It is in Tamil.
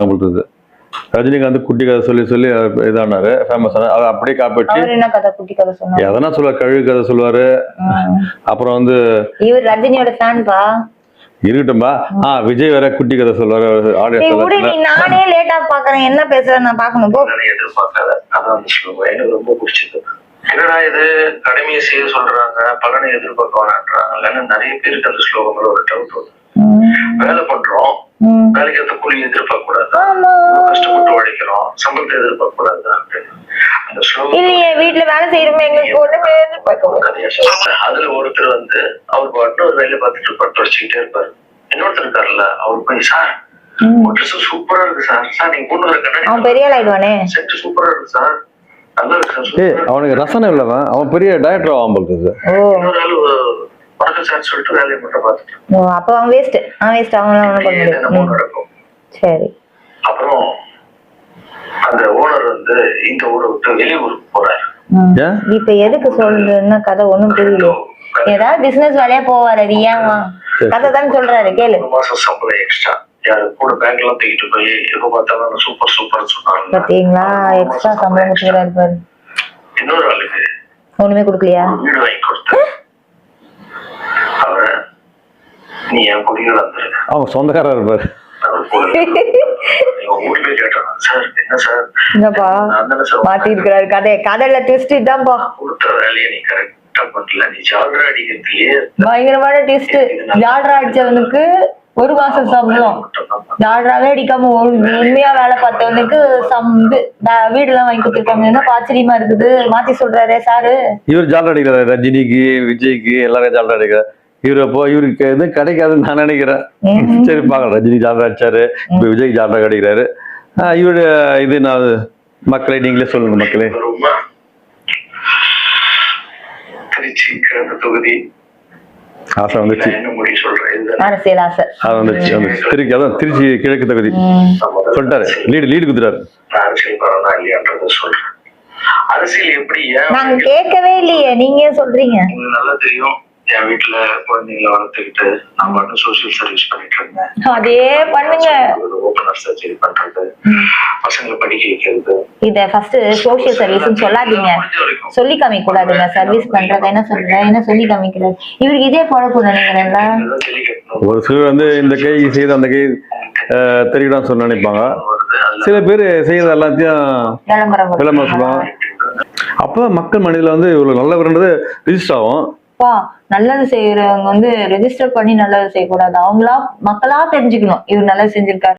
கொடுத்தது. ரஜினிகாந்த் குட்டி கதை சொல்லி சொல்லி இதானாரு, ஃபேமஸ் ஆனாரு. அதை அப்படியே காப்பிட்டு என்ன கதை குட்டி கதை சொன்னாரு? எதனா சொல்லுவாரு, கழுகு கதை சொல்லுவாரு. அப்புறம் வந்து இவர் ரஜினியோட ஃபேன்பா இருக்கட்டும்பா. விஜய் வேற குட்டி கதை சொல்லுவாரு. நானே லேட்டா பாக்குறேன், என்ன பேசுறேன் நான் பாக்கணும் போ. எதிர்பார்க்காத அதான் அந்த ஸ்லோகம் எனக்கு ரொம்ப பிடிச்சது. என்னடா இது கடமையை செய்ய சொல்றாங்க, பலனை எதிர்பார்க்க வேணான்றாங்க. நிறைய பேருக்கு அந்த ஸ்லோகங்கள் ஒரு டவுட் வரும். வேலை பண்றோம், வேலைக்கு ஏற்ற கூலி எதிர்பார்க்க கூடாது, கஷ்டப்பட்டு உழைக்கிறோம், சம்பளத்தை எதிர்பார்க்க கூடாது. அந்த ஸ்லோகம் இல்லையே, வீட்டுல வேலை செய்யறோம், எங்களுக்கு ஒண்ணுமே எதிர்பார்க்க. அதுல ஒருத்தர் வந்து அவர் பாட்டு ஒரு வேலையை பார்த்துட்டு பட்டு வச்சுக்கிட்டே இருப்பாரு. இன்னொருத்தர் இருக்காருல்ல, அவர் போய் சார் ட்ரெஸ் சூப்பரா இருக்கு சார், சார் நீங்க போட்டு வர கண்ணாடி அவன் பெரிய ஆள் ஆயிடுவானே, செட் சூப்பரா இருக்கு சார், நல்லா இருக்கு. அவனுக்கு ரசனை இல்லவன், அவன் பெரிய டைரக்டர் ஆகும் போகுது. இன்னொரு ஆளு வணக்கம் சார் சொல்லிட்டு வேலையை மட்டும் பார்த்துட்டு அப்ப அவன் வேஸ்ட், அவன் நடக்கும். சரி. அப்புறம் அந்த ஓனர் வந்து இந்த ஊரை விட்டு வெளியூருக்கு போறாரு. இப்ப எதுக்கு சொல்றேன்னா கதை ஒண்ணும் புரியல. ஏதாவது பிசினஸ் வேலையா போவாரு, அது ஏமா கதை தான் சொல்றாரு கேளு. ஒரு மாசம் சம்பளம் எக்ஸ்ட்ரா, யாரு கூட பேங்க் எல்லாம் தூக்கிட்டு போய் எப்ப பார்த்தாலும் சூப்பர் சூப்பர் சொன்னாங்க. பாத்தீங்களா, எக்ஸ்ட்ரா சம்பளம் கொடுக்குறாரு பாரு. இன்னொரு ஆளுக்கு ஒண்ணுமே கொடுக்கலையா, வீடு வாங்கி கொடுத்தாரு. அவரை நீ என் குடிகள் வந்துரு, அவன் சொந்தக்காரா இருப்பாரு. ஊர்ல கேட்டான், சார் என்ன சார் என்னப்பா மாத்தி இருக்கிறாரு கதை, கதையில ட்விஸ்ட் தான்ப்பா. கொடுத்த வேலையை நீ கரெக்டா பண்ணல, நீ ஜால்ரா அடிக்கிறதுலயே பயங்கரமான ட்விஸ்ட். ஜால்ரா அடிச்சவனுக்கு ஒரு மாசம் சம்பளம், ஜால்ராவே அடிக்காம உண்மையா வேலை பார்த்தவனுக்கு வீடு எல்லாம் வாங்கி கொடுத்துருக்காங்க. என்ன ஆச்சரியமா இருக்குது, மாத்தி சொல்றாரு சாரு. இவர் ஜால்ரா அடிக்கிறாரு, ரஜினிக்கு விஜய்க்கு எல்லாரும் ஜால்ரா அடிக்கிறார். இவரு அப்போ இவருக்கு எதுவும் கிடைக்காதுன்னு நான் நினைக்கிறேன். சரி பாக்கலாம், ரஜினி ஜால்ரா அடிச்சாரு, இப்ப விஜய் ஜால்ரா அடிக்கிறாரு. இவரு இது நான் மக்களை நீங்களே சொல்லுங்க மக்களே. திருச்சி கிழக்கு தொகுதி ஆசை வந்துச்சு, அரசியல் ஆசை வந்துச்சு. அதான் திருச்சி கிழக்கு தொகுதி சொல்லிட்டாரு, லீடு குடுத்துட்டாரு. அரசியல் வரணும் இல்லையான்றத சொல்றேன். அரசியல் எப்படி நாங்க கேட்கவே இல்லையே, நீங்க சொல்றீங்க. நல்லா தெரியும். என் வீட்டுல குழந்தைங்களை வளர்த்துக்கிட்டு நான் மட்டும் சோசியல் சர்வீஸ் பண்ணிட்டு இருந்தேன். அதே பண்ணுங்க, ஓபனர் சர்ஜரி பண்றது, பசங்களை படிக்க வைக்கிறது. இத ஃபர்ஸ்ட் சோசியல் சர்வீஸ் சொல்லாதீங்க, சொல்லி காமிக்க கூடாதுங்க. சர்வீஸ் பண்றது என்ன சொல்றேன், என்ன சொல்லி காமிக்கிறது. இவருக்கு இதே பழக்கம் நினைக்கிறேன்ல. ஒரு சிலர் வந்து இந்த கை செய்த அந்த கை தெரியுடான்னு சொல்ல நினைப்பாங்க. சில பேர் செய்யறது எல்லாத்தையும் விளம்பரம் சொல்லுவாங்க. அப்ப மக்கள் மனதில வந்து இவ்வளவு நல்லவர்ன்றது ரிஜிஸ்டர் ஆகும். நல்லது செய்யறவங்க வந்து ரெஜிஸ்டர் பண்ணி நல்லது செய்யக்கூடாது, அவங்களா மக்களா தெரிஞ்சுக்கணும் இவர் நல்லது செஞ்சிருக்காரு.